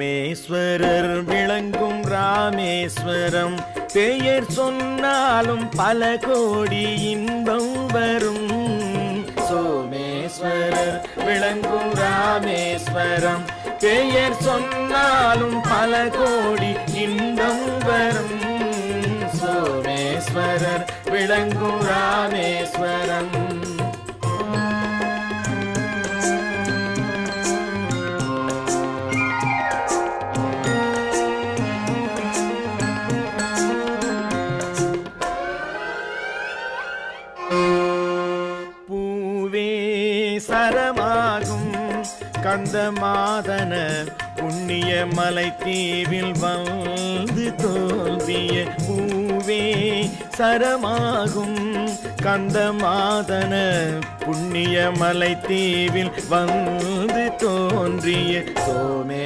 சோமேஸ்வரர் விளங்கும் ராமேஸ்வரம் பெயர் சொன்னாலும் பல கோடி இன்பம் வரும். சோமேஸ்வரர் விளங்கும் ராமேஸ்வரம் பெயர் சொன்னாலும் பல கோடி இன்பம் வரும். சோமேஸ்வரர் விளங்கும் ராமேஸ்வரம். சரமாகும் கந்தமாதன புண்ணிய மலை தீவில் வந்து தோன்றிய பூவே சரமாகும் கந்தமாதன புண்ணிய மலை தீவில் வந்து தோன்றிய சோமே